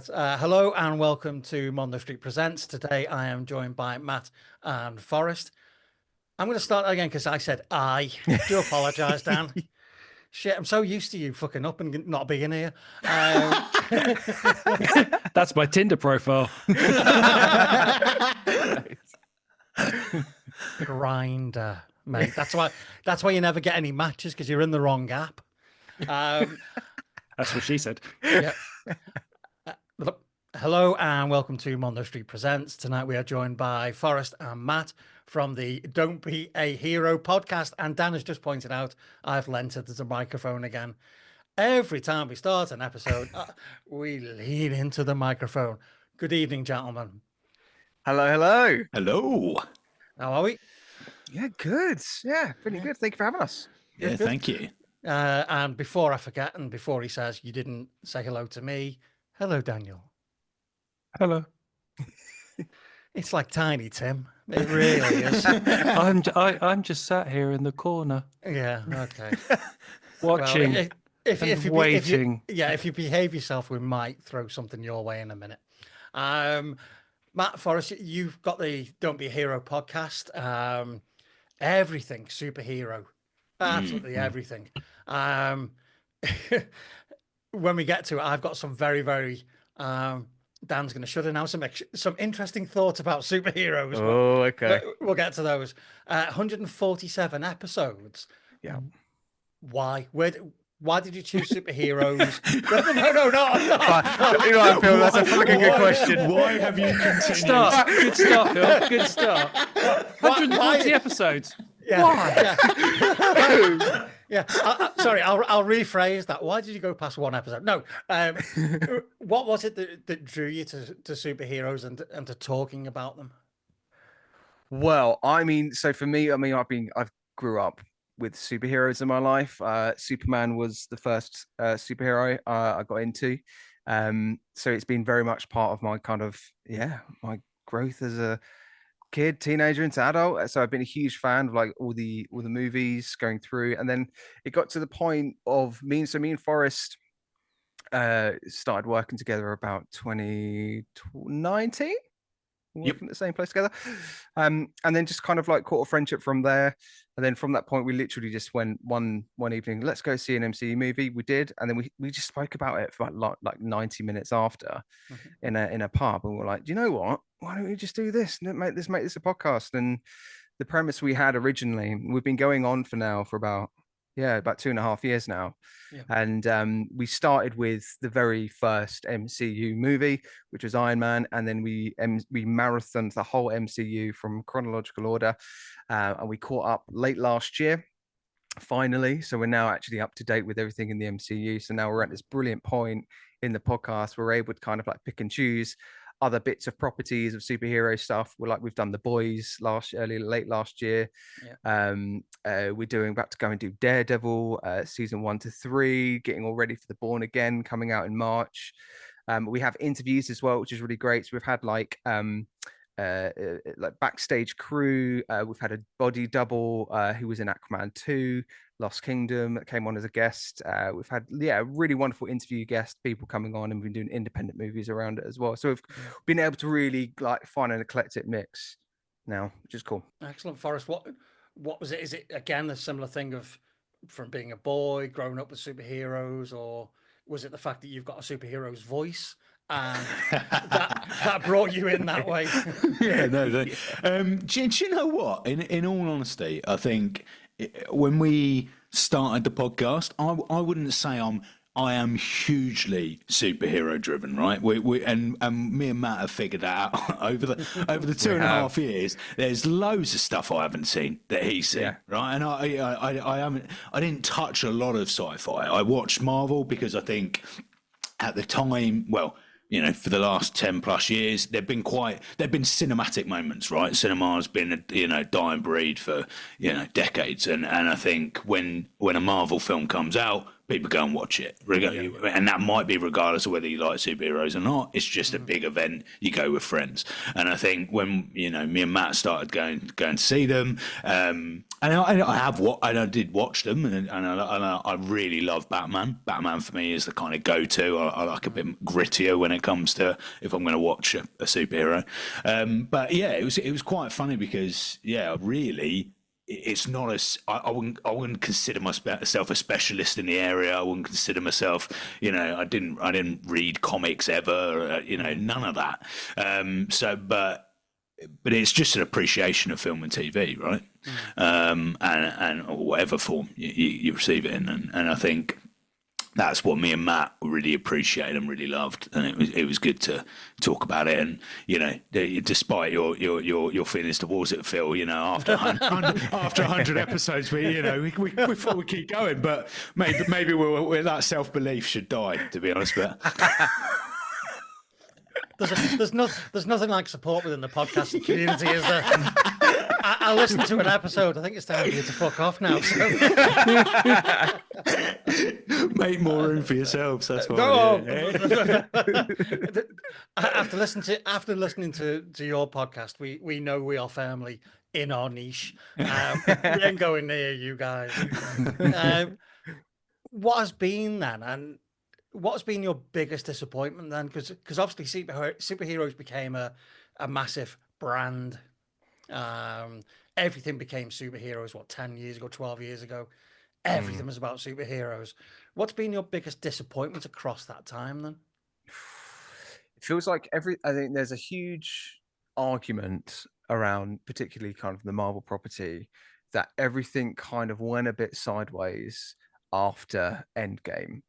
Hello and welcome to Mondo Street Presents. Today I am joined by Matt and Forrest. I'm going to start again because I said I. Do apologise, Dan. Shit, I'm so used to you fucking up and not being here. That's my Tinder profile. Grinder, mate. That's why you never get any matches, because you're in the wrong app. That's what she said. Yeah. Hello and welcome to Mondo Street Presents. Tonight we are joined by Forrest and Matt from the Don't Be a Hero podcast. And Dan has just pointed out I've lent it as a microphone again. Every time we start an episode, we lean into the microphone. Good evening, gentlemen. Hello. How are we? Yeah, good. Yeah, pretty good. Thank you for having us. Yeah, Good. thank you. And before I forget, and before he says you didn't say hello to me, hello, Daniel. Hello. It's like Tiny Tim. It really is. I'm just sat here in the corner Yeah. Okay. watching Well, and waiting. if you behave yourself, we might throw something your way in a minute. Matt, Forrest, you've got the Don't Be a Hero podcast. Everything superhero, absolutely everything. When we get to it, I've got some very, very. Dan's going to shudder now. Some interesting thoughts about superheroes. Oh, okay. We'll get to those. 147 episodes. Yeah. Why? Why did you choose superheroes? No, I feel that's a fucking good question. Why have you continued? Good start, Phil. Good start. 140 episodes. Yeah. Why? Yeah. Sorry, I'll rephrase that. Why did you go past one episode? No. What was it that drew you to superheroes and to talking about them? Well, I mean, so for me, I've grew up with superheroes in my life. Superman was the first superhero I got into. So it's been very much part of my my growth as a kid, teenager into adult. So I've been a huge fan of like all the movies going through, and then it got to the point of me and Forrest started working together about 2019. Yep. From the same place together, and then just kind of like caught a friendship from there. And then from that point, we literally just went one evening, let's go see an MCU movie. We did, and then we just spoke about it for like 90 minutes after in a pub, and we're like, do you know what? Why don't we just do this and make this a podcast? And the premise we had originally, we've been going on for about 2.5 years now. Yeah. And we started with the very first MCU movie, which was Iron Man, and then we marathoned the whole MCU from chronological order, and we caught up late last year finally. So we're now actually up to date with everything in the MCU. So now we're at this brilliant point in the podcast. We're able to kind of like pick and choose other bits of properties of superhero stuff. We've done The Boys late last year. Yeah. We're about to go and do Daredevil season 1 to 3, getting all ready for the Born Again coming out in March. We have interviews as well, which is really great. So we've had like backstage crew. We've had a body double who was in Aquaman 2, Lost Kingdom, that came on as a guest. We've had really wonderful interview guests, people coming on, and we've been doing independent movies around it as well. So we've been able to really like find an eclectic mix now, which is cool. Excellent, Forrest. What was it? Is it again a similar thing of from being a boy, growing up with superheroes, or was it the fact that you've got a superhero's voice and that brought you in that way? Do you know what? In all honesty, I think when we started the podcast, I wouldn't say I am hugely superhero driven, right? We and me and Matt have figured that out over the 2.5 years. There's loads of stuff I haven't seen that he's seen, right? And I didn't touch a lot of sci-fi. I watched Marvel because I think at the time, well, you know, for the last 10 plus years, there've been cinematic moments, right? Cinema has been a dying breed for, decades. And I think when a Marvel film comes out, people go and watch it, and that might be regardless of whether you like superheroes or not. It's just a big event. You go with friends, and I think when me and Matt started going to see them, and I did watch them, and I really love Batman. Batman for me is the kind of go-to. I like a bit grittier when it comes to if I'm going to watch a superhero. But yeah, it was quite funny because really. It's not as I wouldn't consider myself a specialist in the area. I wouldn't consider myself, I didn't read comics ever, none of that. But it's just an appreciation of film and TV, right? And whatever form you receive it in, and I think that's what me and Matt really appreciated and really loved, and it was good to talk about it. And despite your feelings towards it, Phil, after 100 episodes, we thought we'd keep going, but maybe that self belief should die. To be honest, but. There's nothing like support within the podcasting community, is there? I listened to an episode. I think it's time for you to fuck off now. So. Make more room for yourselves. That's what. After listening to your podcast, we know we are firmly in our niche. We ain't going near you guys. What has been then, and what's been your biggest disappointment then? Because obviously superheroes became a massive brand. Everything became superheroes 10 years ago, 12 years ago. Everything was about superheroes. What's been your biggest disappointment across that time then? It feels like I think there's a huge argument around particularly kind of the Marvel property that everything kind of went a bit sideways after Endgame.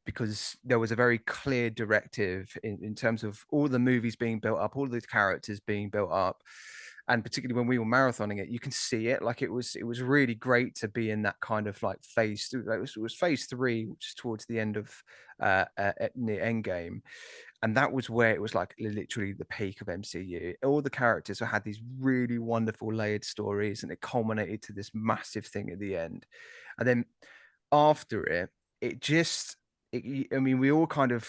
Because there was a very clear directive in terms of all the movies being built up, all the characters being built up, and particularly when we were marathoning it, you can see it. Like it was really great to be in that kind of like phase. It was phase 3, which is towards the end of near Endgame, and that was where it was like literally the peak of MCU. All the characters had these really wonderful layered stories, and it culminated to this massive thing at the end. And then after it, we all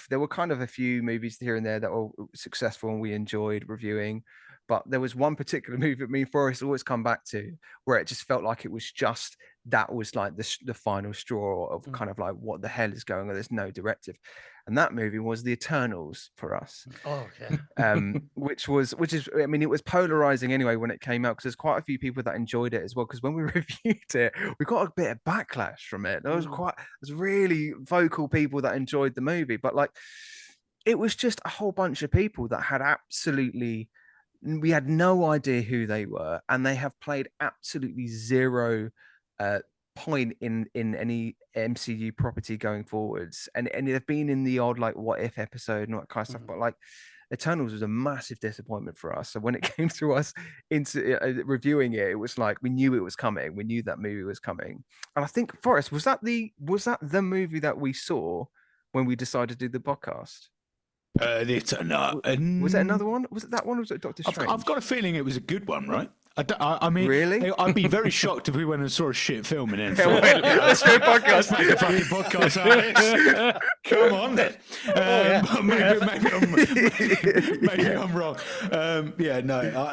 there were kind of a few movies here and there that were successful and we enjoyed reviewing, but there was one particular movie that me and Forrest always come back to where it just felt like it was just, that was like the final straw of kind of like, what the hell is going on? There's no directive. And that movie was The Eternals for us. Oh, okay. which is, I mean, it was polarizing anyway when it came out, because there's quite a few people that enjoyed it as well. Because when we reviewed it, we got a bit of backlash from it. There's really vocal people that enjoyed the movie, but like, it was just a whole bunch of people that had we had no idea who they were, and they have played absolutely zero point in any MCU property going forwards, and they've been in the odd like what if episode and all that kind of stuff, but like Eternals was a massive disappointment for us. So when it came to us into reviewing it, it was like we knew it was coming. We knew that movie was coming, and I think Forrest, was that the movie that we saw when we decided to do the podcast? Was it another one? Was it that one? Or was it Doctor Strange? I've got a feeling it was a good one, right? I mean, really? I'd be very shocked if we went and saw a shit film and then let's do a podcast. Make a fucking podcast out of this. Come on then. Maybe I'm wrong.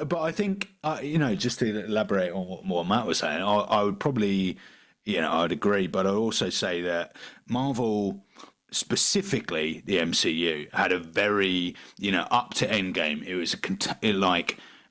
But I think just to elaborate on what Matt was saying, I would probably, I'd agree, but I'd also say that Marvel, specifically the MCU, had a very, up to Endgame, it was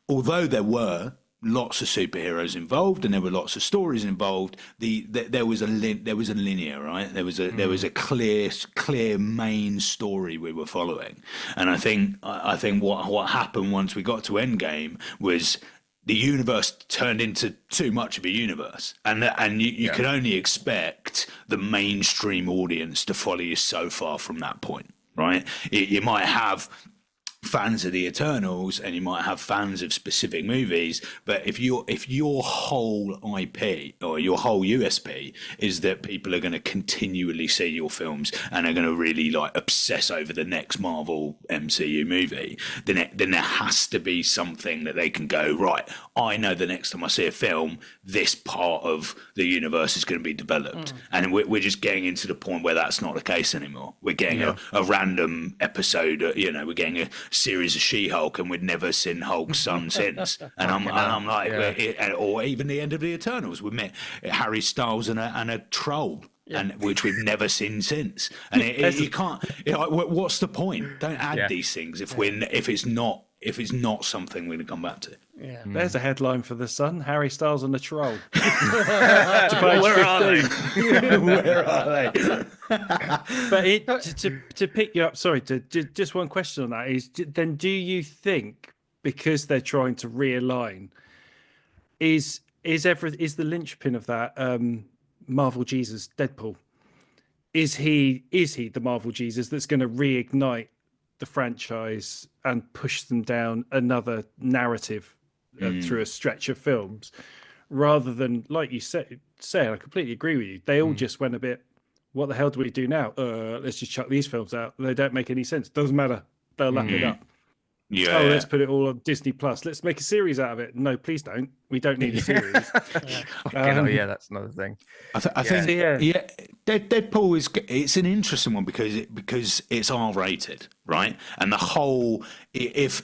although there were lots of superheroes involved and there were lots of stories involved, there was a linear, right? There was a clear main story we were following. And I think what happened once we got to Endgame was the universe turned into too much of a universe, and you can only expect the mainstream audience to follow you so far from that point, right? You might have fans of the Eternals and you might have fans of specific movies, but if your whole IP or your whole USP is that people are going to continually see your films and are going to really like obsess over the next Marvel MCU movie, then there has to be something that they can go, right, I know the next time I see a film, this part of the universe is going to be developed. And we're just getting into the point where that's not the case anymore. We're getting a random episode, we're getting a series of She-Hulk and we'd never seen Hulk's son since. And I'm like, or even the end of the Eternals, we met Harry Styles and a troll. And which we've never seen since, and you can't. What's the point? Don't add these things if it's not something we're going to come back to. Yeah. There's a headline for the Sun: Harry Styles and the Troll. Where are they? Where are they? But to pick you up, sorry, just one question on that is: then do you think because they're trying to realign, is the linchpin of that Marvel Jesus Deadpool? Is he the Marvel Jesus that's going to reignite the franchise and push them down another narrative through a stretch of films, rather than, like you say, I completely agree with you. They all just went a bit, what the hell do we do now? Let's just chuck these films out. They don't make any sense. Doesn't matter. They'll lap it up. Yeah. Oh, let's put it all on Disney Plus. Let's make a series out of it. No, please don't. We don't need a series. That's another thing. I think Deadpool it's an interesting one because it's R-rated, right? And the whole if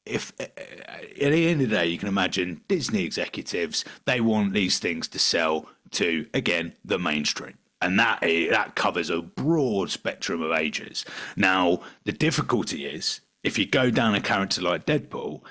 at the end of the day, you can imagine Disney executives, they want these things to sell to, again, the mainstream. And that covers a broad spectrum of ages. Now, the difficulty is, if you go down a character like Deadpool,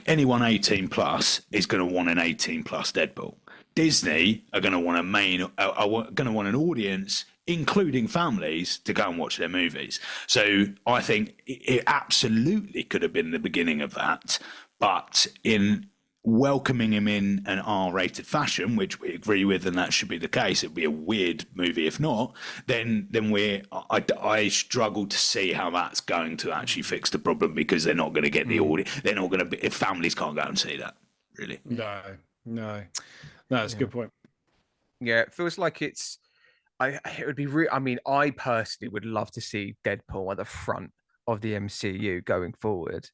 anyone 18 plus is going to want an 18 plus Deadpool. Disney are going to want an audience, including families, to go and watch their movies. So I think it absolutely could have been the beginning of that, but in welcoming him in an R-rated fashion, which we agree with, and that should be the case. It'd be a weird movie if not. Then I struggle to see how that's going to actually fix the problem, because they're not going to get the audience. They're not going to be, if families can't go and see that. Really, No, that's a good point. Yeah, it feels like it would be. I mean, I personally would love to see Deadpool at the front of the MCU going forward.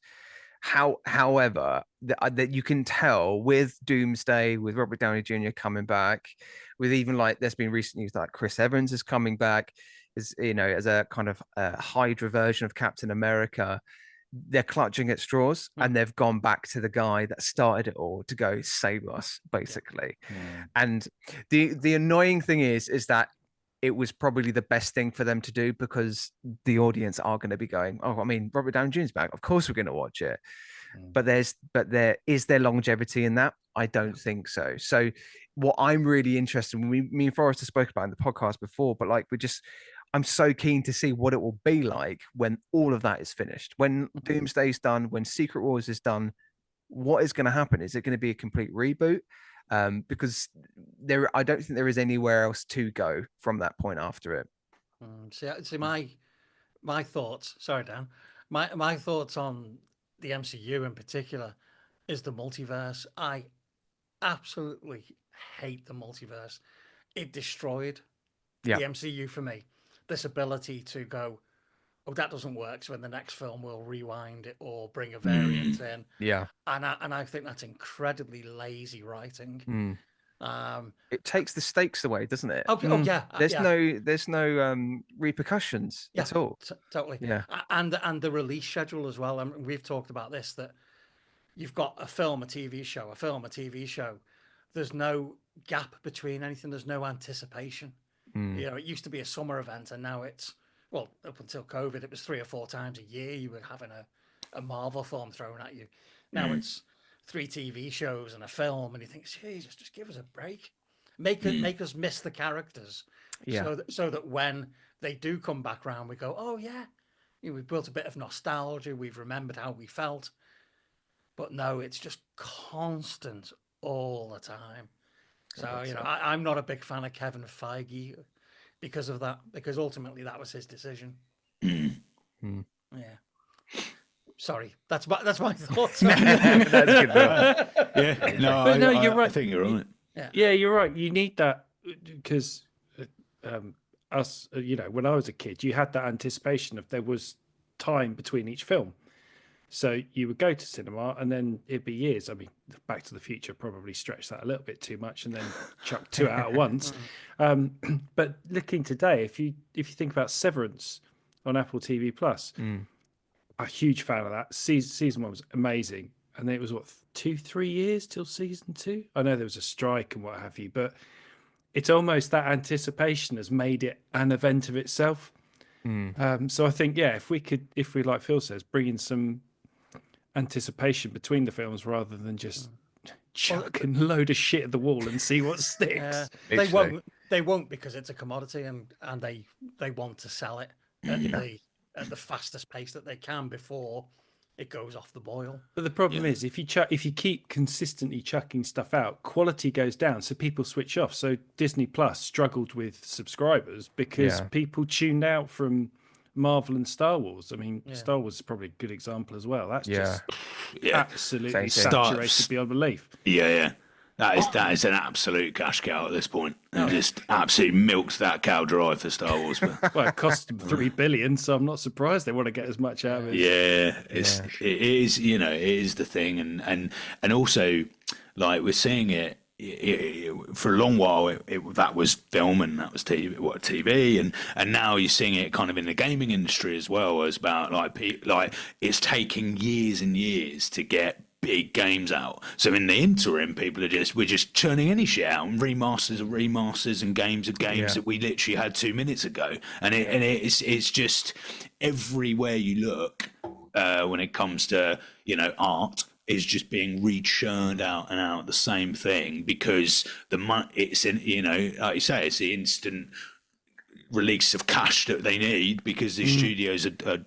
However, that you can tell with Doomsday, with Robert Downey Jr. coming back, with even like there's been recent news that Chris Evans is coming back, as a kind of Hydra version of Captain America. They're clutching at straws, and they've gone back to the guy that started it all to go save us, basically. And the annoying thing is that it was probably the best thing for them to do, because the audience are going to be going, oh, I mean, Robert Downey Jr.'s back. Of course we're going to watch it. But there is there longevity in that? I don't think so. So what I'm really interested in, me and Forrester spoke about in the podcast before, but like I'm so keen to see what it will be like when all of that is finished, when Doomsday's done, when Secret Wars is done. What is going to happen? Is it going to be a complete reboot? Because I don't think there is anywhere else to go from that point after it. See, my thoughts. Sorry, Dan. My thoughts on the MCU in particular is the multiverse. I absolutely hate the multiverse. It destroyed the MCU for me. This ability to go, oh, that doesn't work, so in the next film we'll rewind it or bring a variant in. Yeah. And I think that's incredibly lazy writing. It takes the stakes away, doesn't it? Oh yeah. There's no repercussions at all. Totally. Yeah. And the release schedule as well. I mean, we've talked about this, that you've got a film, a TV show, a film, a TV show. There's no gap between anything. There's no anticipation. It used to be a summer event, and now it's, well, up until COVID, it was 3 or 4 times a year you were having a Marvel film thrown at you. Now it's 3 TV shows and a film, and you think, Jesus, just give us a break. Make us miss the characters. Yeah. So that when they do come back round, we go, oh yeah, we've built a bit of nostalgia. We've remembered how we felt. But no, it's just constant all the time. So, I'm not a big fan of Kevin Feige because of that, because ultimately that was his decision. Yeah. Sorry, that's my thoughts. That's good. Yeah, no, But no, you're I right. think you're right. Yeah, you're right. You need that because us, when I was a kid, you had that anticipation of there was time between each film. So you would go to cinema and then it'd be years. I mean, Back to the Future probably stretched that a little bit too much and then chuck 2 out at once. But looking today, if you think about Severance on Apple TV Plus, a huge fan of that. Season 1 was amazing. And then it was, 2-3 years till season 2? I know there was a strike and what have you, but it's almost that anticipation has made it an event of itself. So I think, if we like Phil says, bring in some anticipation between the films rather than just chuck a load of shit at the wall and see what sticks. They won't because it's a commodity and they want to sell it at the fastest pace that they can before it goes off the boil. But the problem is if you keep consistently chucking stuff out, quality goes down, so people switch off. So Disney Plus struggled with subscribers because people tuned out from Marvel and Star Wars. I mean, Star Wars is probably a good example as well. That's just absolutely saturated beyond belief. Yeah. That is an absolute cash cow at this point. It just absolutely milks that cow dry for Star Wars. Well, it cost them $3 billion, so I'm not surprised they want to get as much out of it. Yeah, it is. It is the thing, and also like we're seeing it. For a long while, that was film and that was TV, and now you're seeing it kind of in the gaming industry as well. As about like it's taking years and years to get big games out. So in the interim, we're just churning any shit out and remasters and games that we literally had 2 minutes ago, and it's just everywhere you look when it comes to art. Is just being re-churned out and out the same thing because it's like you say, it's the instant release of cash that they need because the studios are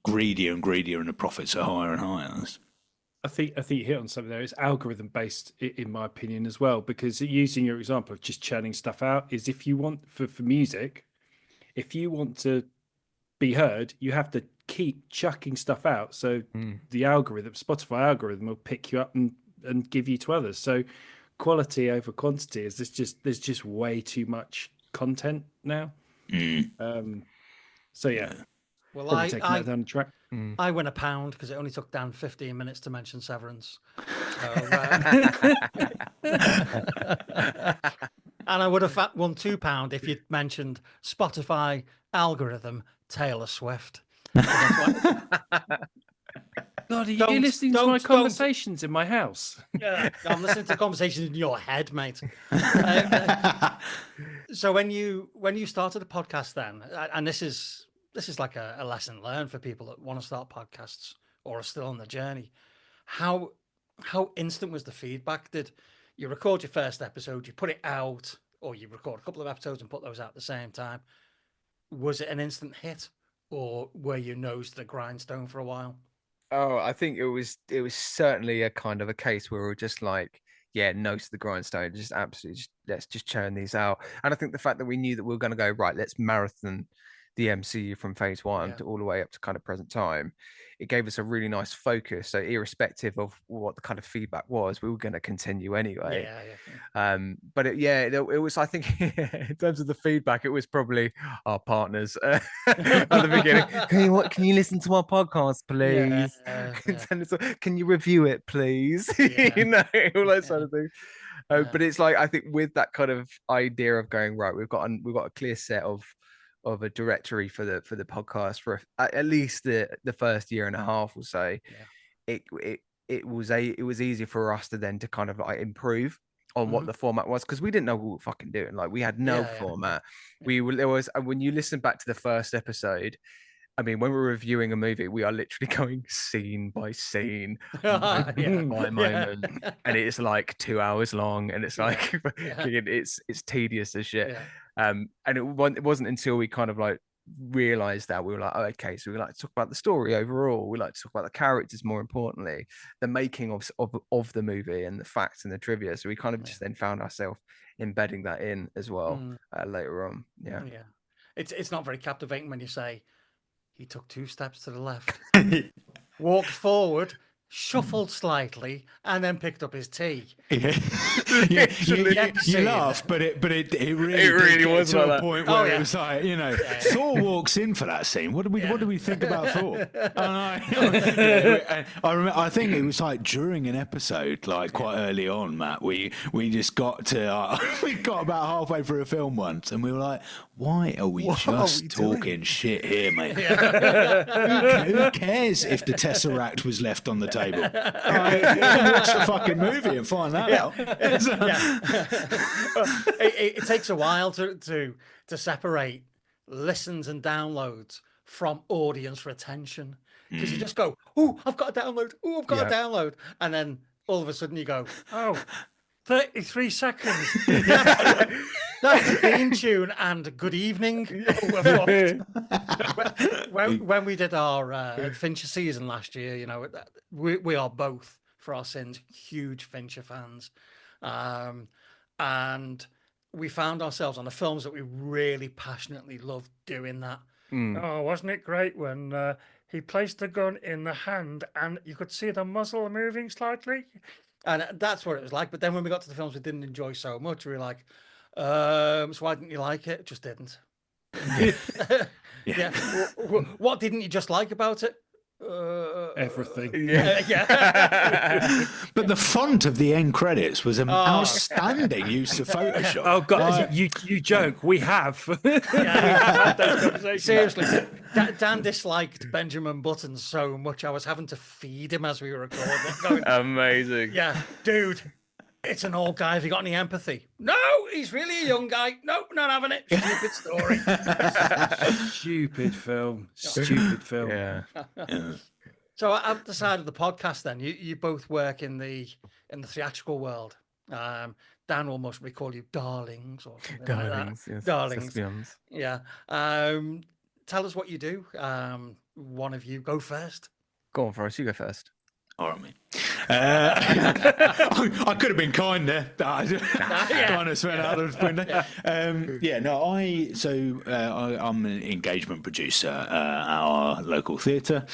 greedier and greedier and the profits are higher and higher. I think you hit on something there. It's algorithm based, in my opinion, as well. Because using your example of just churning stuff out is if you want for music, if you want to be heard, you have to keep chucking stuff out. So the Spotify algorithm will pick you up and give you to others. So quality over quantity is there's just way too much content now. So yeah. Well, probably taking that down the track. I win £1 because it only took Dan 15 minutes to mention Severance. So, and I would have won £2 if you'd mentioned Spotify algorithm Taylor Swift. God, are you listening to my conversations in my house? Yeah, I'm listening to conversations in your head, mate. So when you started a podcast, then, and this is like a lesson learned for people that want to start podcasts or are still on the journey. How instant was the feedback? Did you record your first episode, you put it out, or you record a couple of episodes and put those out at the same time? Was it an instant hit, or were you nose to the grindstone for a while? Oh, I think it was certainly a kind of a case where we were just like, nose to the grindstone, just absolutely, let's just churn these out. And I think the fact that we knew that we were going to go, right, let's marathon the MCU from phase 1 to all the way up to kind of present time, it gave us a really nice focus. So irrespective of what the kind of feedback was, we were going to continue anyway. But it was, I think, in terms of the feedback, it was probably our partners at the beginning. Can you listen to our podcast, please? Can you review it, please? All those sort of things. But it's like, I think with that kind of idea of going, right, we've got a clear set of a directory for the podcast for at least the first year and a half or so. It was easy for us to then to kind of like improve on what the format was, because we didn't know what we were fucking doing. Like, we had no format. There was, when you listen back to the first episode, I mean, when we're reviewing a movie, we are literally going scene by scene, moment by moment, and it's like 2 hours long, and it's like it's tedious as shit. And it wasn't until we kind of like realized that we were like, oh, okay, so we like to talk about the story overall. We like to talk about the characters, more importantly, the making of the movie and the facts and the trivia. So we kind of just then found ourselves embedding that in as well later on. It's not very captivating when you say he took 2 steps to the left walked forward, shuffled slightly, and then picked up his tea. Yeah. You laugh, but it really really did was get to like a that. point Oh, where yeah. it was like, Thor walks in for that scene. What do we think about Thor? I think it was like during an episode, like quite early on, Matt. We just got to we got about halfway through a film once, and we were like, why are we What are just we doing? talking shit here, mate? Who cares if the Tesseract was left on the table? Watch the fucking movie and find that out. It takes a while to separate listens and downloads from audience retention, because you just go, "Oh, I've got a download. Oh, I've got a download," and then all of a sudden you go, "Oh, 33 seconds." That's the theme tune and good evening. We're fucked. When we did our Fincher season last year, we are both, for our sins, huge Fincher fans. And we found ourselves on the films that we really passionately loved doing that. Oh, wasn't it great when he placed the gun in the hand and you could see the muzzle moving slightly? And that's what it was like. But then when we got to the films we didn't enjoy so much, we were like, so why didn't you like it? Just didn't. Yeah. What didn't you just like about it? Everything. Yeah. But the font of the end credits was an outstanding use of Photoshop. Oh God, you joke. We have. Yeah. Seriously, Dan disliked Benjamin Button so much I was having to feed him as we were recording. Going, Amazing. yeah, dude, it's an old guy. Have you got any empathy? No, he's really a young guy. Nope, not having it. Stupid story. Stupid film. Stupid film. Yeah. So at the side of the podcast, then you both work in the theatrical world. Dan will most recall you darlings or something Darlings. like Yes. that. Darlings. Thespians. Yeah. Tell us what you do. One of you go first. Go on, Forrest. You go first. All right, mate. I could have been kind there. Kind of went out of the window. I'm an engagement producer at our local theatre,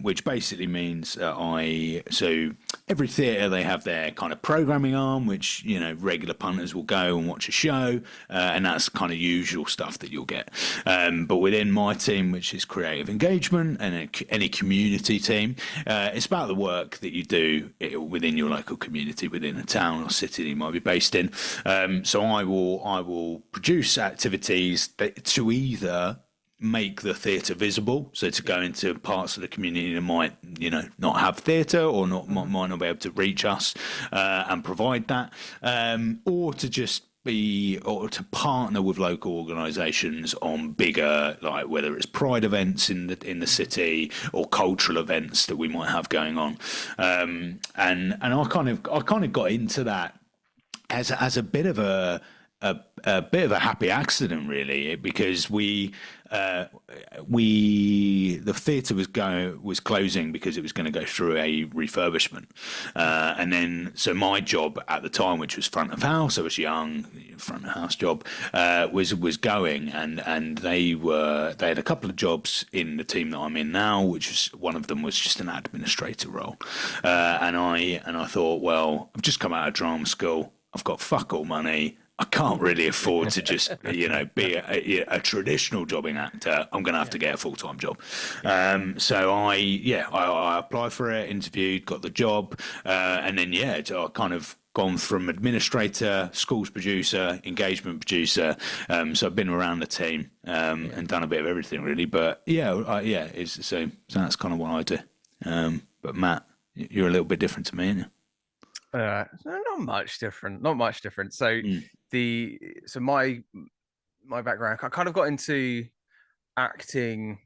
which basically means so every theatre they have their kind of programming arm, which regular punters will go and watch a show, and that's kind of usual stuff that you'll get. But within my team, which is creative engagement, and any community team, it's about the work that you do within your local community, within a town or city that you might be based in. So I will produce activities to either make the theatre visible, so to go into parts of the community that might not have theatre or might not be able to reach us, and provide that, or to just or to partner with local organisations on bigger, like whether it's pride events in the city or cultural events that we might have going on, and I kind of got into that as a bit of a happy accident, really, because the theatre was closing because it was going to go through a refurbishment, and then so my job at the time, which was front of house, I was young, front of house job, was going, and they had a couple of jobs in the team that I'm in now, which was one of them was just an administrator role, and I thought, well, I've just come out of drama school, I've got fuck all money. I can't really afford to just, be a traditional jobbing actor. I'm going to have to get a full-time job. So I applied for it, interviewed, got the job, and then I kind of gone from administrator, schools producer, engagement producer. So I've been around the team and done a bit of everything, really. But it's the same. So that's kind of what I do. But Matt, you're a little bit different to me, aren't you? Not much different. So my background, I kind of got into acting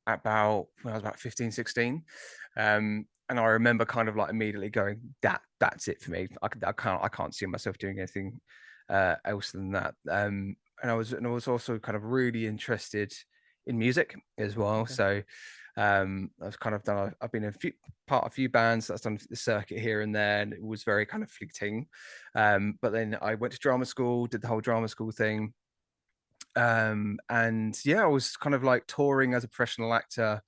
when I was about 15, 16. And I remember kind of like immediately going, that's it for me. I can't see myself doing anything else than that. And I was also kind of really interested in music as well. Okay. So I've kind of done, I've been in part of a few bands that's done the circuit here and there, and it was very kind of fleeting. But then I went to drama school, did the whole drama school thing. And I was kind of like touring as a professional actor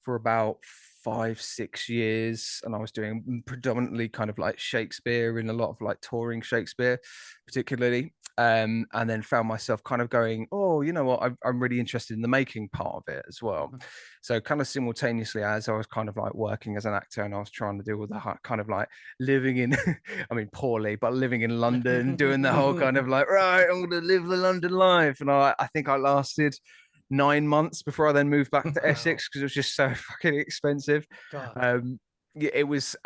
for about 5-6 years, and I was doing predominantly kind of like Shakespeare and a lot of like touring Shakespeare, particularly. And then found myself kind of going, oh, you know what, I'm really interested in the making part of it as well. So kind of simultaneously, as I was kind of like working as an actor, and I was trying to deal with the kind of like living in, I mean, poorly, but living in London, doing the whole kind of like, right, I'm going to live the London life. And I think I lasted 9 months before I then moved back to Essex because it was just so fucking expensive. Yeah, it was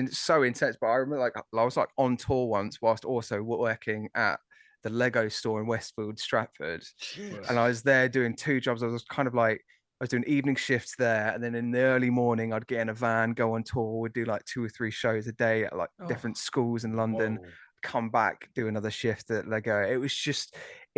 so intense. But I remember like I was like on tour once whilst also working at the Lego store in Westfield, Stratford. Jeez. And I was there doing 2 jobs. I was kind of like, I was doing evening shifts there, and then in the early morning I'd get in a van, go on tour. We'd do like 2 or 3 shows a day at like different schools in London. Whoa. Come back, do another shift at Lego. It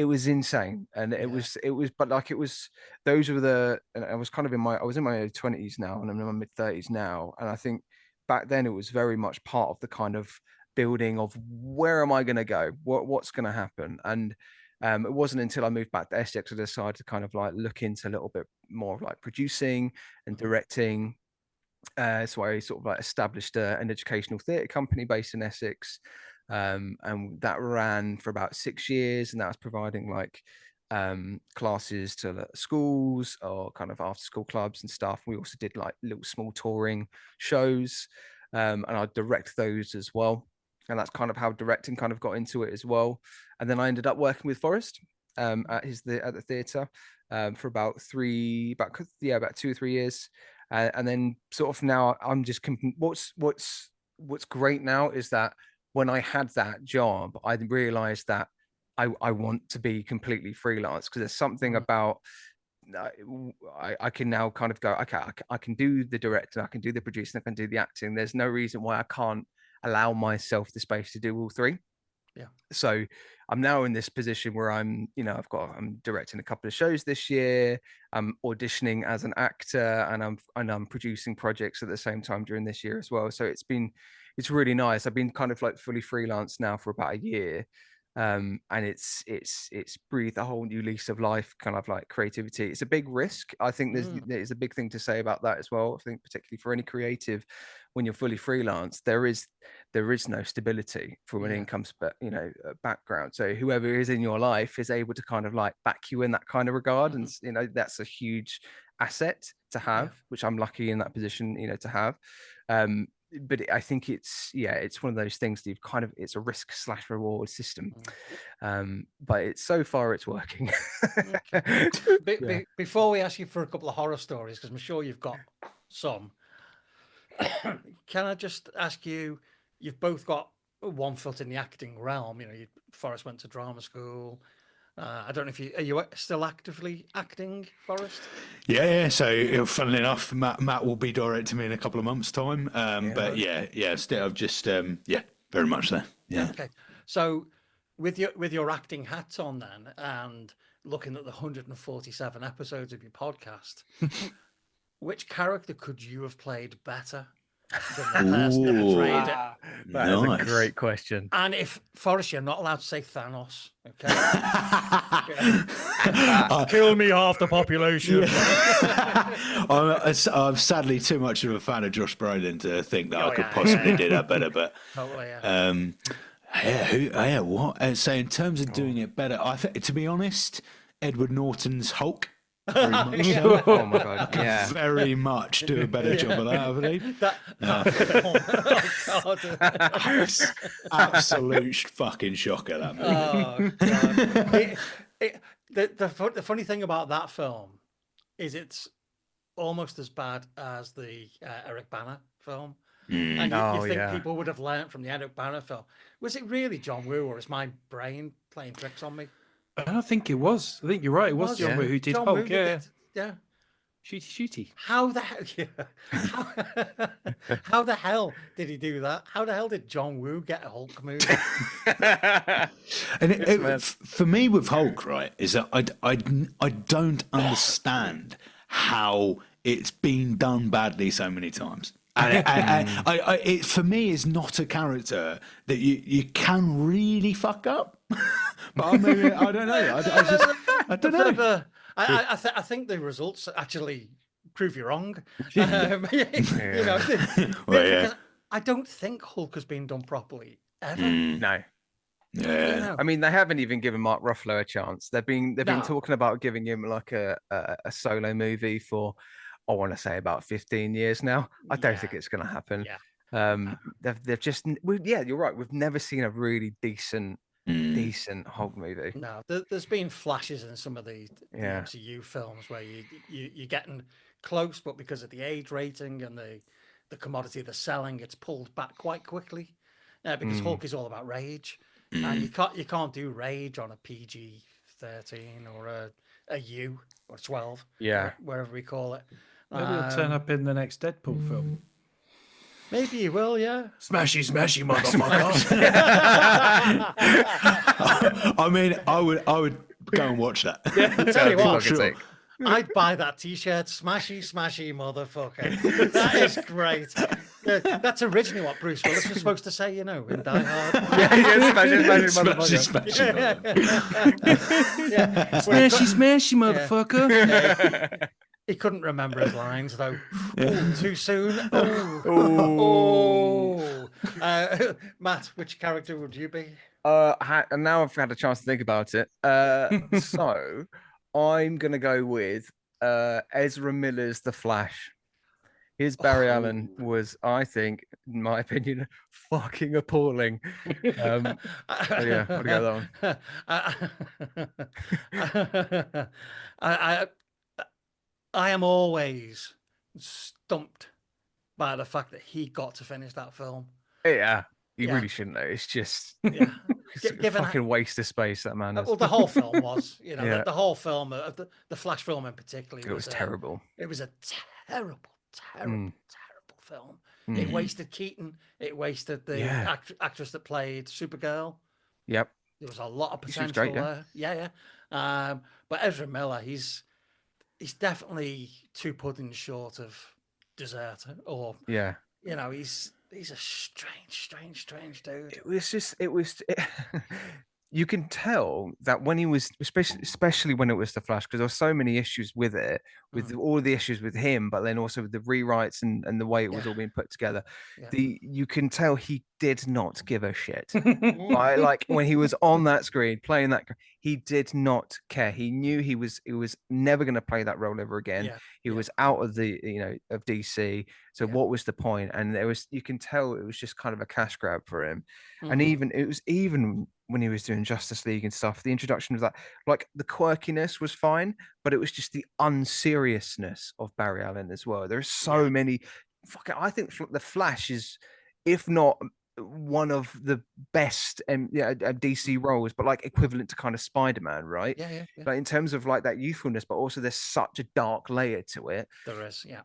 was insane. And it was but like it was, those were the, and I was kind of I was in my early 20s now, and I'm in my mid 30s now. And I think back then it was very much part of the kind of building of where am I going to go, what's going to happen. And it wasn't until I moved back to Essex I decided to kind of like look into a little bit more of like producing and directing. So I sort of like established an educational theatre company based in Essex, and that ran for about 6 years, and that was providing like classes to schools or kind of after school clubs and stuff. We also did like little small touring shows, and I'd direct those as well. And that's kind of how directing kind of got into it as well. And then I ended up working with Forrest at the theatre for about 2 or 3 years. And then sort of now I'm just what's great now is that when I had that job, I realized that I want to be completely freelance, because there's something about I can now kind of go, okay, I can do the directing, I can do the producing, I can do the acting. There's no reason why I can't allow myself the space to do all 3. Yeah. So I'm now in this position where I'm directing a couple of shows this year. I'm auditioning as an actor, and I'm producing projects at the same time during this year as well. So it's really nice. I've been kind of like fully freelance now for about a year. And it's breathed a whole new lease of life, kind of like creativity. It's a big risk. I think there's a big thing to say about that as well. I think particularly for any creative, when you're fully freelance, there is no stability from an income background. So whoever is in your life is able to kind of like back you in that kind of regard, and that's a huge asset to have, which I'm lucky in that position to have. But I think it's one of those things that you've kind of, it's a risk/reward system. But so far it's working. Before we ask you for a couple of horror stories, because I'm sure you've got some, can I just ask you, you've both got one foot in the acting realm. Forrest went to drama school. I don't know if are you still actively acting, Forrest? Yeah. So, funnily enough, Matt will be directing me in a couple of months' time. But still, I've just very much there. Yeah. Okay. So, with your acting hats on then, and looking at the 147 episodes of your podcast, which character could you have played better than the person that portrayed it? That is a great question. And if, Forrest, you're not allowed to say Thanos, okay? Kill me half the population. I'm sadly too much of a fan of Josh Brolin to think that I could possibly do that better. But totally, what? So in terms of doing it better, I think, to be honest, Edward Norton's Hulk. Very much. Oh my god! Yeah, very much do a better job of that, I believe. Absolute fucking shocker, that movie. The funny thing about that film is it's almost as bad as the Eric Bana film. And you think people would have learned from the Eric Bana film. Was it really John Woo, or is my brain playing tricks on me? I don't think it was. I think you're right. It was John Woo who did John Hulk. Woo did yeah. Shooty. How the hell? How the hell did he do that? How the hell did John Woo get a Hulk movie? And for me with Hulk, right, is that I don't understand how it's been done badly so many times. And it for me is not a character that you can really fuck up. But I don't know. I don't know. I think the results actually prove you wrong. You know, Well, yeah. because I don't think Hulk has been done properly ever. No. You Yeah. know? I mean, they haven't even given Mark Ruffalo a chance. They've been No. talking about giving him like a solo movie for, I want to say, about 15 years now. I don't think Yeah. it's going to happen. Yeah. They've just yeah, you're right. We've never seen a really decent Hulk movie. No, there's been flashes in some of the Yeah. MCU films where you're getting close, but because of the age rating and the commodity they're selling, it's pulled back quite quickly. Because Hulk is all about rage, and you can't do rage on a PG-13 or a U or 12, Yeah. wherever we call it. Maybe he'll turn up in the next Deadpool film. Maybe he will, yeah. Smashy, smashy, motherfucker. I mean, I would go and watch that. Tell you what, Fucking sick. I'd buy that T-shirt. Smashy, smashy, motherfucker. That is great. Yeah, that's originally what Bruce Willis was supposed to say, in Die Hard. Yeah, Smashy, motherfucker. smashy. Yeah. Smashy, smashy, motherfucker. He couldn't remember his lines though. Ooh, too soon. Oh. Matt, which character would you be? And now I've had a chance to think about it. So I'm gonna go with Ezra Miller's The Flash. His Barry Allen was, I think, in my opinion, fucking appalling. So yeah, I'll go that one. I am always stumped by the fact that he got to finish that film. Yeah, you Yeah. really shouldn't though. It's just Yeah. it's a Given fucking waste of space that man is. well, the whole film was, Yeah. the whole film, the Flash film in particular. It was terrible. It was a terrible, terrible, Mm. terrible film. Mm. It wasted Keaton. It wasted the Yeah. actress that played Supergirl. Yep. There was a lot of She was potential great, there. Yeah. But Ezra Miller, he's definitely two puddings short of dessert, or Yeah. he's a strange dude. It was you can tell that when he was especially when it was The Flash, because there were so many issues with it, with all the issues with him, but then also with the rewrites and the way it was all being put together. Yeah. You can tell he did not give a shit. Like when he was on that screen playing that, he did not care. He knew he was never going to play that role ever again. Yeah. He was out of the of DC. So what was the point? And you can tell it was just kind of a cash grab for him. And even when he was doing Justice League and stuff, the introduction of that, like the quirkiness was fine, but it was just the unseriousness of Barry Allen as well. There's so many. I think the Flash is, if not one of the best DC roles, but like equivalent to kind of Spider-Man, right? Yeah. But in terms of like that youthfulness, but also there's such a dark layer to it. There is, yeah.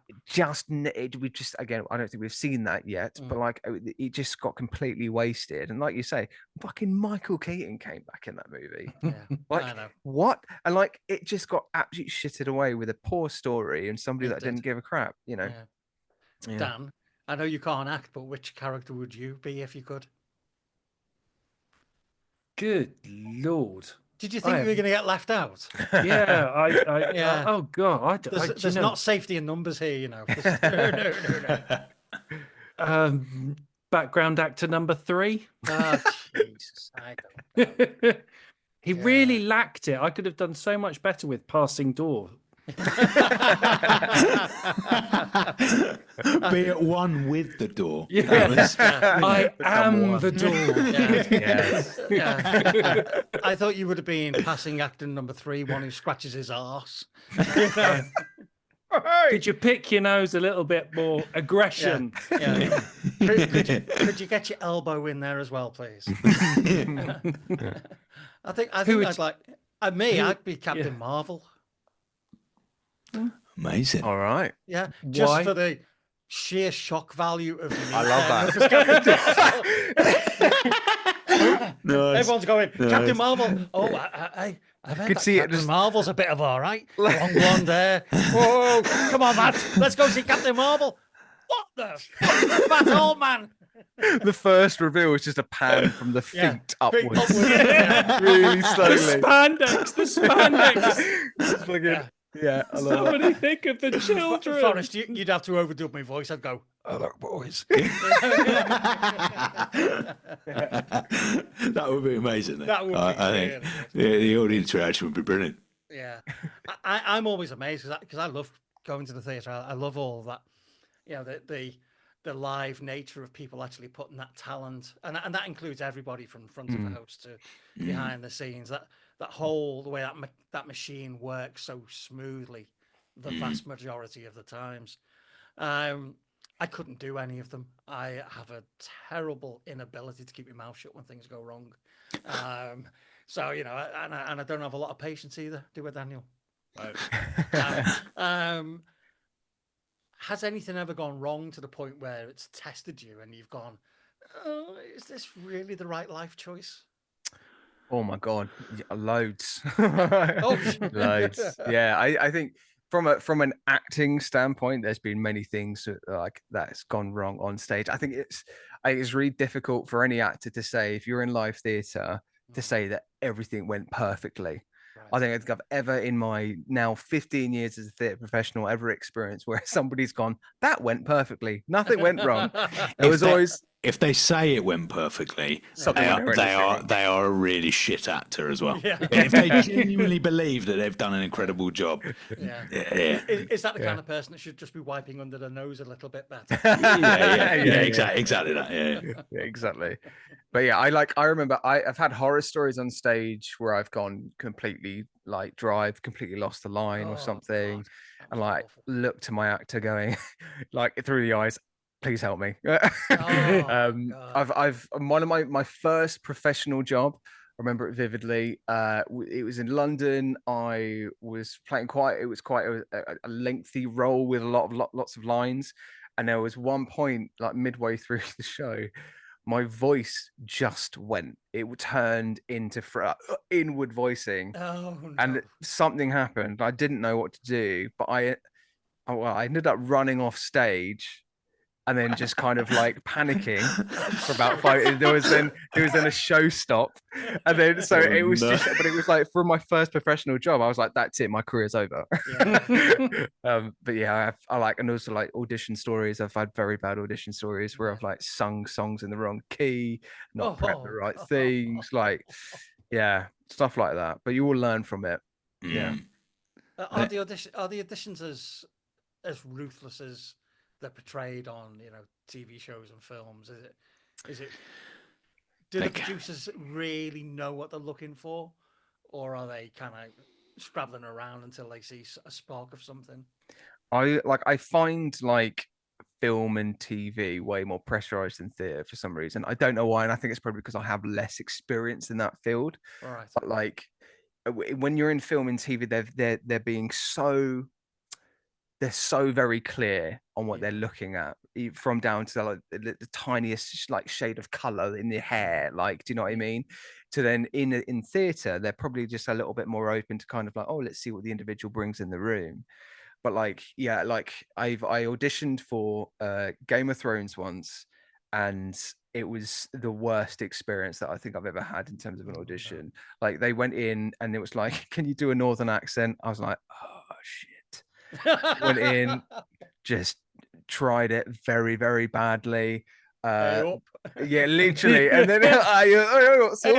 We just again, I don't think we've seen that yet, but like it just got completely wasted. And like you say, fucking Michael Keaton came back in that movie. Yeah. Like I know. what? And like it just got absolutely shitted away with a poor story and somebody It that didn't did. give a crap. Yeah. Yeah. Dan, I know you can't act, but which character would you be if you could? Good Lord. Did you think you were going to get left out? Yeah, Yeah. oh God, There's not safety in numbers here, No. Background actor number 3. Oh, Jesus, I don't know. He really lacked it. I could have done so much better with Passing Door. Be at one with the door. Yes. Yeah. I am one. the door. Yes. Yeah. I thought you would have been passing actor number 3, one who scratches his arse. Could you pick your nose a little bit more aggression? Yeah. Could you get your elbow in there as well, please? I think I'd like I'd be Captain Marvel. Amazing. All right. Yeah, just Why? for the sheer shock value of me. I love that. Nice. Everyone's going, Nice. Captain Marvel. Oh, I've heard Could that see it Captain just- Marvel's a bit of all right. Long blonde hair. Whoa, come on, Matt. Let's go see Captain Marvel. What the fuck? Fat old man. The first reveal is just a pan from the feet Yeah. upwards. Yeah. Really The slowly. spandex. Just fucking- Yeah. Yeah, I love it. Somebody think of the children. Forrest, you'd have to overdub my voice. I'd go, "Hello, boys." That would be amazing. That would be I think the audience reaction would be brilliant. Yeah, I'm always amazed because I love going to the theatre. I love all of that. You know, the live nature of people actually putting that talent, and that includes everybody from front of the house to behind the scenes. That whole the way that machine works so smoothly, the vast majority of the times. I couldn't do any of them. I have a terrible inability to keep my mouth shut when things go wrong. So you know, and I don't have a lot of patience either. Do it, Daniel. Has anything ever gone wrong to the point where it's tested you and you've gone, "Oh, is this really the right life choice?" Oh my god, loads. Oh, Loads. Yeah, I think from an acting standpoint, there's been many things like that's gone wrong on stage. I think it's really difficult for any actor to say, if you're in live theatre, to say that everything went perfectly. I don't think I've ever, in my now 15 years as a theatre professional, ever experienced where somebody's gone, that went perfectly, nothing went wrong. It was always, if they say it went perfectly, Something went horrendously wrong. they are a really shit actor as well. Yeah. If they genuinely believe that they've done an incredible job, Yeah. yeah, Is that the kind of person that should just be wiping under their nose a little bit better? exactly that. Yeah. Yeah, exactly. But yeah, I remember I've had horror stories on stage where I've gone completely like completely lost the line or Oh, something, God, that and was like awful. looked to my actor going like through the eyes, please help me. God. I've one of my first professional job, I remember it vividly. It was in London. I was playing quite a lengthy role with lots of lines, and there was one point like midway through the show, my voice just went. It turned into inward voicing, Oh, no. and something happened. I didn't know what to do, but I ended up running off stage. And then just kind of like panicking for about 5. There was then a show stop, and then so it was no. just. But it was like for my first professional job, I was like, "That's it, my career's over." Yeah. But yeah, I like, and also like audition stories. I've had very bad audition stories where I've like sung songs in the wrong key, not prepped the right things, like yeah, stuff like that. But you will learn from it. Yeah. Are the auditions as ruthless as they're portrayed on, you know, TV shows and films? Is it do the producers really know what they're looking for, or are they kind of scrabbling around until they see a spark of something? I find like film and TV way more pressurized than theatre for some reason. I don't know why, and I think it's probably because I have less experience in that field. All right. But like when you're in film and TV, they're being so, they're so very clear on what they're looking at, from down to like the tiniest like shade of color in the hair. Like, do you know what I mean? To then in theatre, they're probably just a little bit more open to kind of like, oh, let's see what the individual brings in the room. But like, yeah, like I auditioned for Game of Thrones once, and it was the worst experience that I think I've ever had in terms of an audition. Like they went in and it was like, can you do a northern accent? I was like, oh shit. Went in, just tried it very, very badly. Yeah, literally. And then it was the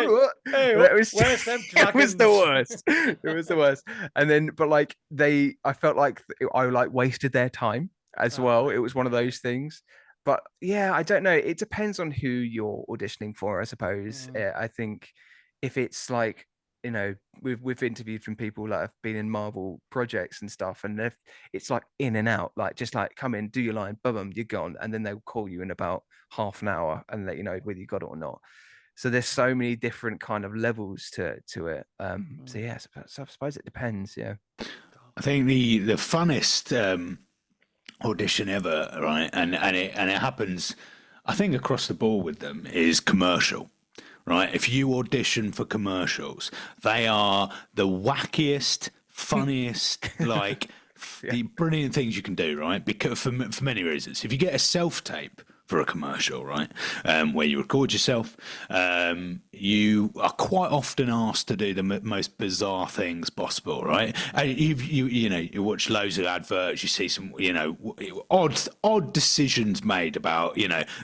worst. It was the worst. And then, but like I felt like I like wasted their time as well. It was one of those things. But yeah, I don't know. It depends on who you're auditioning for, I suppose. I think if it's like, you know, we've interviewed from people that have been in Marvel projects and stuff, and if it's like in and out, like just like come in, do your line, boom, you're gone, and then they'll call you in about half an hour and let you know whether you got it or not. So there's so many different kind of levels to it. So yeah, so I suppose it depends. Yeah, I think the funnest audition ever, right, and it happens, I think, across the board with them, is commercial. Right, if you audition for commercials, they are the wackiest, funniest, like the brilliant things you can do. Right, because for many reasons, if you get a self tape for a commercial, right? Where you record yourself. You are quite often asked to do the most bizarre things possible, right? And you watch loads of adverts, you see some, odd decisions made about,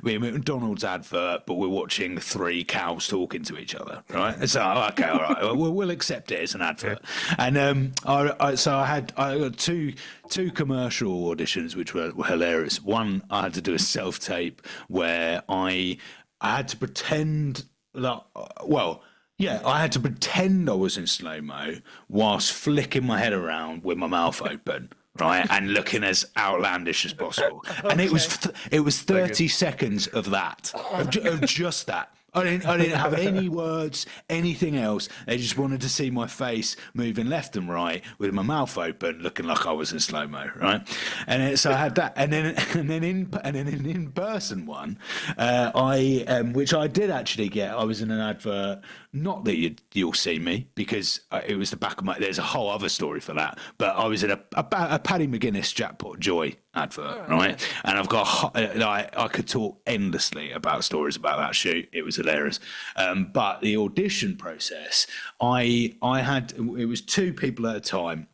we're McDonald's advert, but we're watching 3 cows talking to each other, right? So, okay, all right, we'll accept it as an advert. And I got two commercial auditions which were hilarious. One, I had to do a self-tape where I had to pretend that, I had to pretend I was in slow-mo whilst flicking my head around with my mouth open, right, and looking as outlandish as possible. And it was 30 seconds of that, of just that. I didn't have any words, anything else. They just wanted to see my face moving left and right with my mouth open, looking like I was in slow mo, right? And so I had that, and then an in-person one, which I did actually get. I was in an advert. Not that you'll see me, because it was the back of my. There's a whole other story for that. But I was in a Paddy McGuinness Jackpot Joy advert, right? And I've got I could talk endlessly about stories about that shoot. It was hilarious. But the audition process, I had, it was 2 people at a time.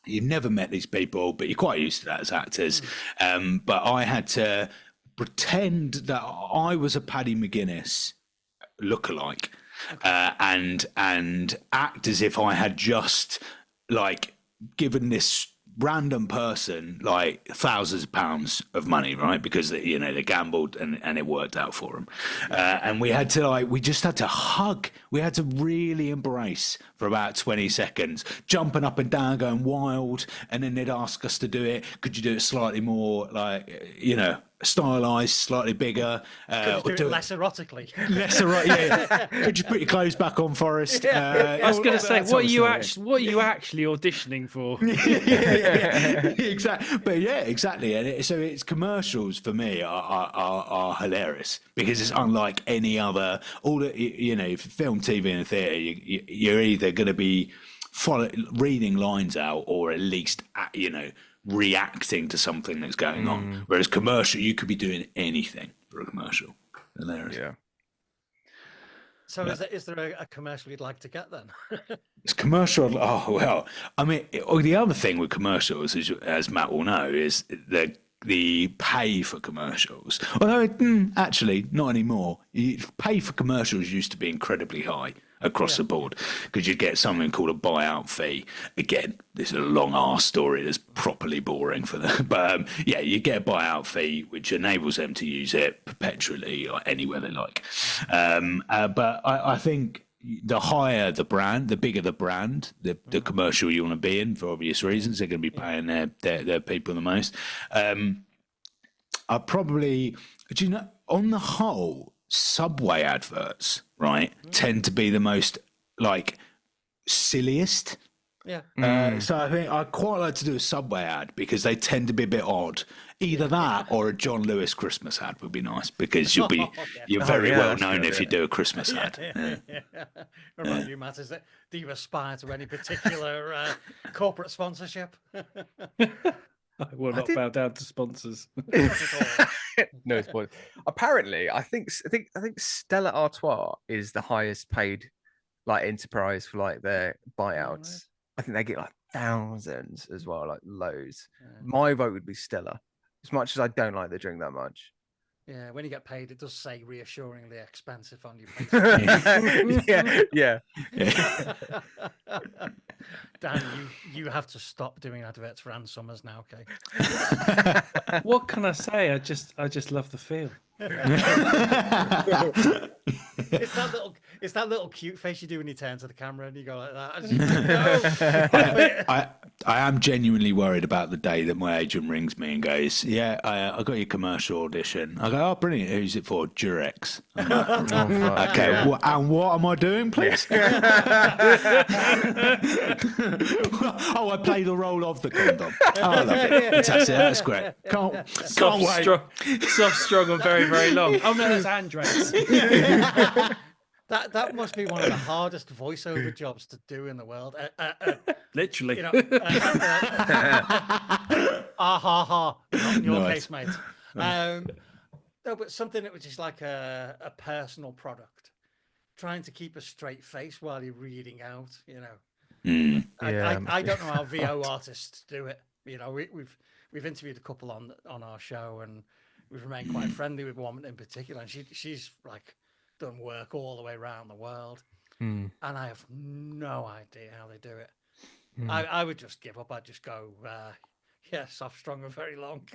You've never met these people, but you're quite used to that as actors. But I had to pretend that I was a Paddy McGuinness lookalike. And act as if I had just given this random person thousands of pounds of money, right? Because they gambled and it worked out for them. And we had to we just had to hug. We had to really embrace for about 20 seconds, jumping up and down, going wild. And then they'd ask us to do it. Could you do it slightly more stylized, slightly bigger? Could you do it less erotically? Less erotic, yeah. Could you put your clothes back on, Forrest? I was going to say, what are you actually auditioning for? Exactly. But yeah, exactly. And so it's commercials for me are hilarious, because it's unlike any other. All the film, TV, and theatre, you're either going to be reading lines out, or at least reacting to something that's going on. Whereas commercial, you could be doing anything for a commercial. Hilarious. Yeah. So is there a commercial you'd like to get then? It's commercial. Oh, well, I mean, the other thing with commercials, as Matt will know, is the pay for commercials. Although, actually, not anymore. Pay for commercials used to be incredibly high across the board, because you'd get something called a buyout fee. Again, this is a long ass story that's properly boring for them, but you get a buyout fee which enables them to use it perpetually or anywhere they like. But I think the higher the brand, the bigger the brand, the commercial you want to be in, for obvious reasons. They're going to be paying their people the most. I probably, on the whole, Subway adverts, right, tend to be the most silliest. Yeah. So I think I'd quite like to do a Subway ad, because they tend to be a bit odd. Either that or a John Lewis Christmas ad would be nice, because you're very well known if you do a Christmas ad. What about you, Matt? Do you aspire to any particular corporate sponsorship? I will not bow down to sponsors. No spoilers. Apparently, I think Stella Artois is the highest paid enterprise for their buyouts. I think they get thousands as well, loads. My vote would be Stella, as much as I don't like the drink that much. Yeah, when you get paid, it does say reassuringly expensive on your face. yeah. Dan, you have to stop doing adverts for Ann Summers now, okay? What can I say? I just love the feel. It's that little cute face you do when you turn to the camera and you go like that. I am genuinely worried about the day that my agent rings me and goes, I got your commercial audition. I go, oh, brilliant. Who's it for? Durex. Like, okay, and what am I doing, please? Oh, I play the role of the condom. Oh, I love it. Fantastic. That's great. Can't wait. Soft, strong, and very, very long. Oh, no, that's Andres. That must be one of the hardest voiceover jobs to do in the world. Literally. Ha ha ha. Not in your case, mate. No, but something that was just like a personal product, trying to keep a straight face while you're reading out. I don't know how VO artists do it. We've interviewed a couple on our show, and we've remained quite friendly with one in particular, and she's like done work all the way around the world, and I have no idea how they do it. I would just give up. I'd just go, soft, strong, and very long.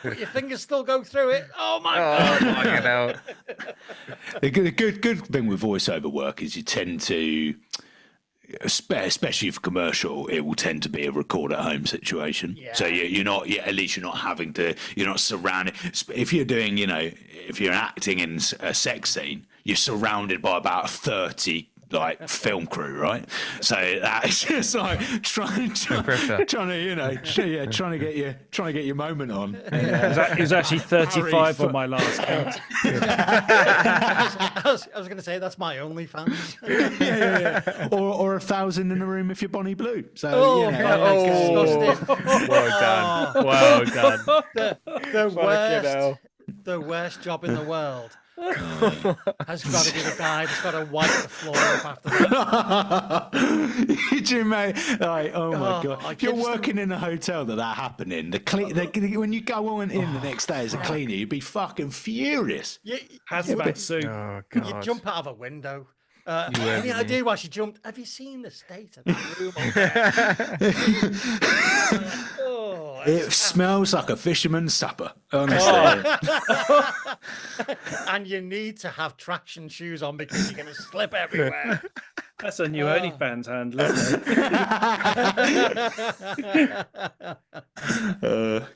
But your fingers still go through it. Oh my god! The good thing with voiceover work is you tend to, especially for commercial, it will tend to be a record at home situation. Yeah. So you're not, at least you're not having to, you're not surrounded. If you're doing, if you're acting in a sex scene, you're surrounded by about 30 film crew, right? So that's just like trying to get your moment on. It was actually 35 on my last count. I was going to say that's my OnlyFans. Yeah. Or 1,000 in the room if you're Bonnie Blue. So well done. The worst job in the world. Has got to be the guy that's got to wipe the floor up after that. Mate, oh my god! If you're working in a hotel that happening, when you go on in the next day as a cleaner, you'd be fucking furious. Hazmat suit. Oh god! You jump out of a window. Any idea why she jumped? Have you seen the state of that room? It smells like a fisherman's supper, honestly. And you need to have traction shoes on because you're going to slip everywhere. That's a new OnlyFans handle, isn't it?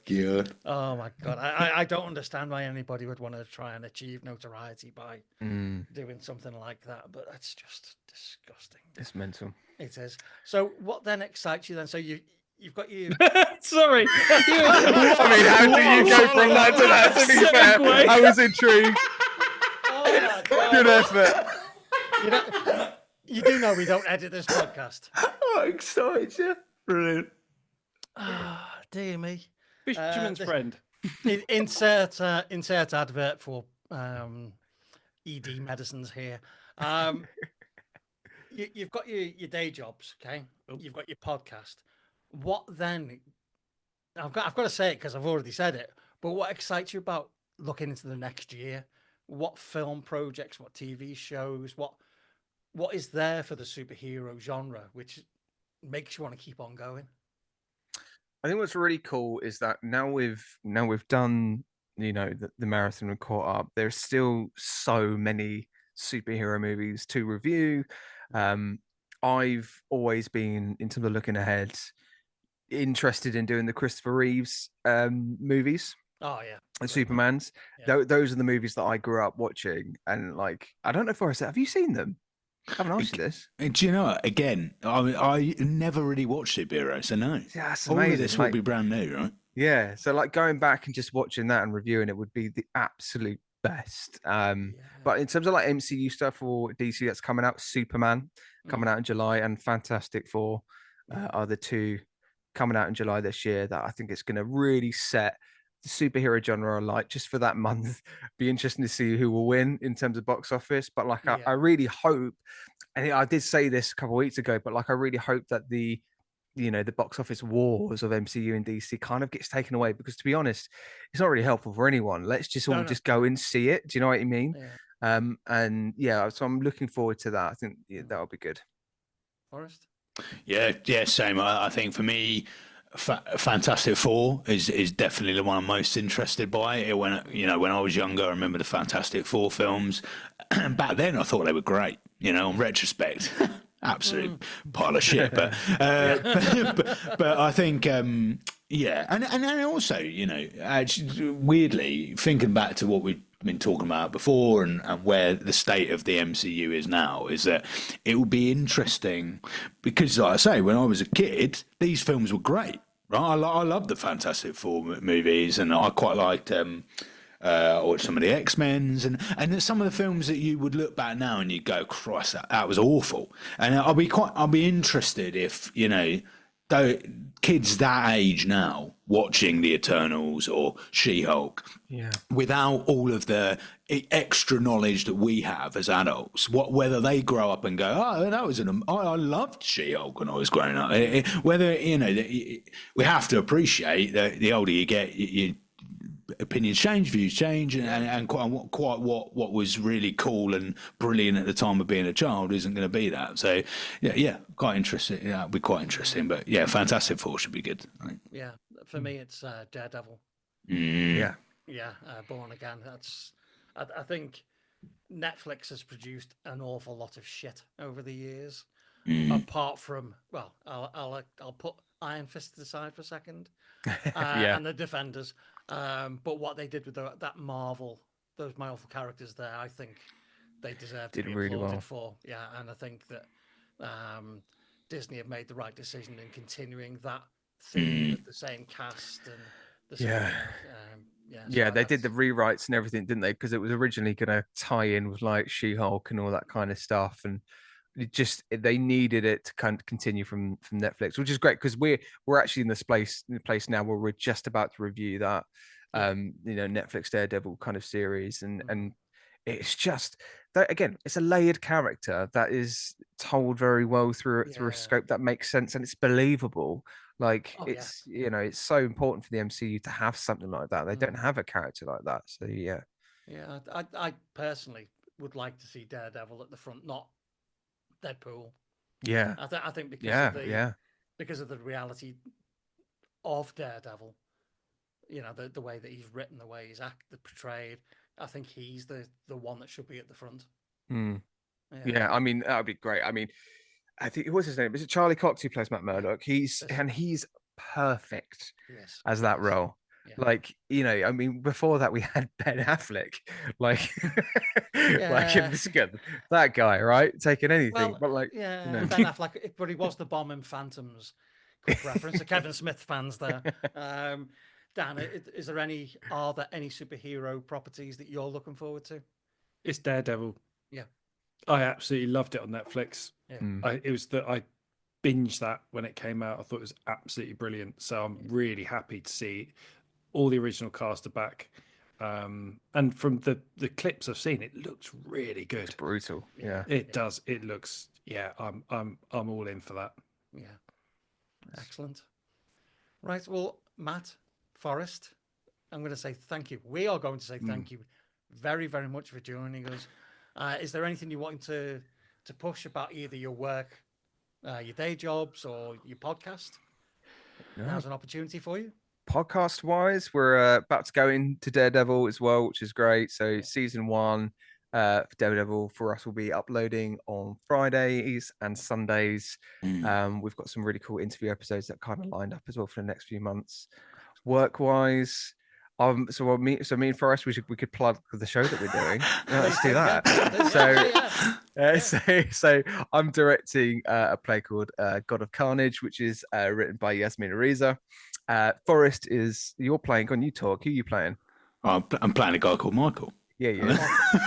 God. Oh my god! I don't understand why anybody would want to try and achieve notoriety by doing something like that, but that's just disgusting. It's mental. It is. So, what then excites you then? So you've got your. Sorry. I mean, how do you go from that to that? To be fair, I was intrigued. Oh my god! Good effort. You do know we don't edit this podcast. Oh, excited, yeah. Brilliant. Ah, dear me. Fisherman's friend. Insert advert for ED medicines here. You've got your day jobs, okay? You've got your podcast. What then? I've got to say it because I've already said it. But what excites you about looking into the next year? What film projects? What TV shows? What is there for the superhero genre, which makes you want to keep on going? I think what's really cool is that now we've done the marathon and caught up. There's still so many superhero movies to review. I've always been, in terms of looking ahead, interested in doing the Christopher Reeves movies. Oh yeah, and Superman's. Yeah. Those are the movies that I grew up watching, and I don't know if have you seen them? I haven't asked you this. Do you know what? Again, I never really watched superheroes, so no. Yeah, that's all amazing. of this will be brand new, right? Yeah, so going back and just watching that and reviewing it would be the absolute best. But in terms of MCU stuff or DC that's coming out, Superman coming out in July, and Fantastic Four are the two coming out in July this year that I think it's going to really set the superhero genre alight just for that month. Be interesting to see who will win in terms of box office. But I really hope, and I did say this a couple of weeks ago, but I really hope that the box office wars of MCU and DC kind of gets taken away, because to be honest, it's not really helpful for anyone. Let's just all just go and see it. Do you know what I mean? Yeah. So I'm looking forward to that. I think that'll be good. Forrest? Yeah, same. I think for me, Fantastic Four is definitely the one I'm most interested by. When I was younger, I remember the Fantastic Four films, and back then I thought they were great. On retrospect, absolute pile of shit. But I think and also actually weirdly thinking back to what we've been talking about before and where the state of the MCU is now, is that it will be interesting because, like I say, when I was a kid, these films were great, right? I loved the Fantastic Four movies, and I quite liked or some of the X-Men's and some of the films that you would look back now and you'd go, Christ, that was awful. And I'll be interested if, though kids that age now watching the Eternals or She-Hulk Yeah. without all of the extra knowledge that we have as adults. Whether they grow up and go, oh, that was I loved She-Hulk when I was growing up. Whether we have to appreciate that the older you get, you opinions change, views change, and quite what was really cool and brilliant at the time of being a child isn't going to be that. So yeah, quite interesting. Yeah, it'll be quite interesting. But yeah, Fantastic Four should be good, I think. Yeah, for me, it's Daredevil. Yeah. Yeah, Born Again. I think Netflix has produced an awful lot of shit over the years. Apart from, well, I'll put Iron Fist aside for a second, Yeah. and the Defenders. But what they did with those Marvel characters there, I think they deserve to Did be really applauded well. for. Yeah, and I think that Disney have made the right decision in continuing that theme with the same cast and the same. Yeah. So They did the that's- rewrites and everything, didn't they? Because it was originally going to tie in with like She-Hulk and all that kind of stuff, and they needed it to kind of continue from Netflix, which is great because we're actually in the place now where we're just about to review that Netflix Daredevil kind of series, and it's just that, again, it's a layered character that is told very well through a scope that makes sense and it's believable. Like it's so important for the MCU to have something like that. They don't have a character like that, so yeah. Yeah, I personally would like to see Daredevil at the front, not Deadpool. Yeah. I think because because of the reality of Daredevil, the way that he's written, the way he's portrayed, I think he's the one that should be at the front. Yeah, I mean, that would be great. I mean, I think what's his name? Is it Charlie Cox who plays Matt Murdock? He's perfect as that role. Yeah. Like, I mean, before that we had Ben Affleck, like, like in this good, that guy, right? Taking anything, Well, but like, Ben Affleck, but he was the bomb in Phantoms. Quick reference to Kevin Smith fans there. Dan, are there any superhero properties that you're looking forward to? It's Daredevil. Yeah. I absolutely loved it on Netflix. Yeah. I binged that when it came out. I thought it was absolutely brilliant. So I'm really happy to see all the original cast are back. And from the clips I've seen, it looks really good. It's brutal. Yeah. It does. It looks, I'm all in for that. Yeah. Excellent. Right. Well, Matt, Forrest, I'm going to say thank you. We are going to say thank you very, very much for joining us. Is there anything you want to push about either your work, your day jobs, or your podcast? Now's an opportunity for you. Podcast wise, we're about to go into Daredevil as well, which is great. So season 1 for Daredevil for us will be uploading on Fridays and Sundays. We've got some really cool interview episodes that kind of lined up as well for the next few months. Work wise, me and Forrest, we could plug the show that we're doing. Let's do that. So I'm directing a play called God of Carnage, which is written by Yasmin Ariza. Forrest, you're playing. Go on, you talk. Who are you playing? I'm playing a guy called Michael. Yeah, he is.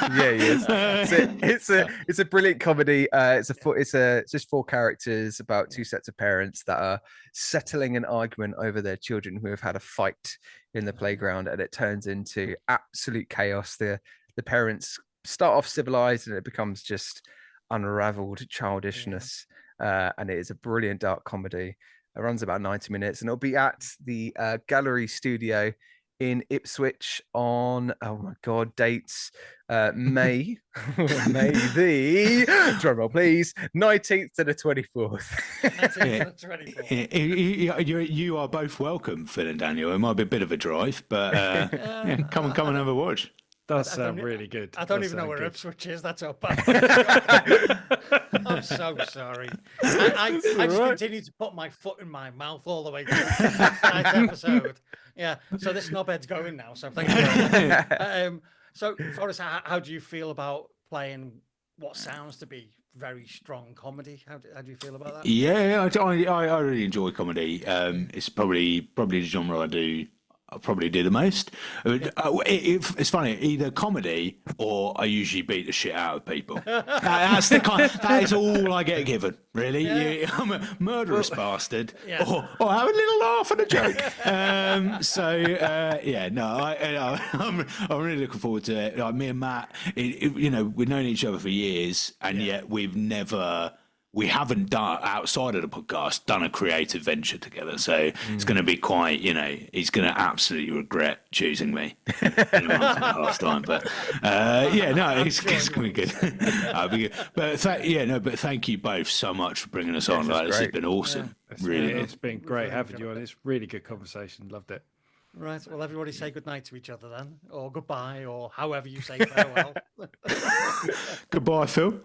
Yeah, he is. It's a brilliant comedy. It's just 4 characters about 2 sets of parents that are settling an argument over their children who have had a fight in the playground, and it turns into absolute chaos. The parents start off civilized, and it becomes just unraveled childishness. And it is a brilliant dark comedy. It runs about 90 minutes, and it'll be at the Gallery Studio in Ipswich on, oh my God, dates, May the, drum roll please, 19th to the 24th. 19th to the 24th. You are both welcome, Phil and Daniel. It might be a bit of a drive, but come and have a watch. Does sound really good. I don't even know where Ipswich is. That's up. I'm so sorry. I just continue to put my foot in my mouth all the way through tonight's episode. Yeah. So this knobhead's going now. So thank you. So Forrest, how do you feel about playing what sounds to be very strong comedy? How do you feel about that? Yeah, I really enjoy comedy. It's probably the genre I do I probably do the most. It's funny, either comedy or I usually beat the shit out of people. That's the kind. That is all I get given. Really, I'm a murderous bastard, or have a little laugh and a joke. I'm really looking forward to it. Like me and Matt, we've known each other for years, and yet we haven't done, outside of the podcast, done a creative venture together. So it's going to be quite, he's going to absolutely regret choosing me last time. But it's going to be good. That'll be good. But thank you both so much for bringing us on. This has been awesome. Really, it's been great having you on. It's really good conversation. Loved it. Right. Well, everybody say good night to each other then, or goodbye, or however you say farewell. Goodbye, Phil.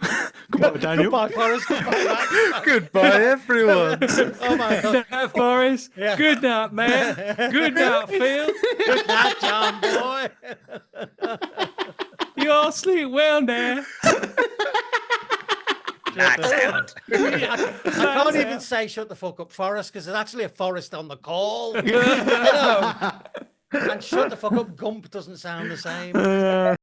Goodbye, Daniel. Goodbye, Forrest. Goodbye, Matt. Goodbye, everyone. Oh my God. Good night, Forrest. Yeah. Good night, man. Good night, Phil. Good night, John boy. You all sleep well now. I can't even say shut the fuck up, Forrest, because there's actually a Forrest on the call. And shut the fuck up, Gump doesn't sound the same.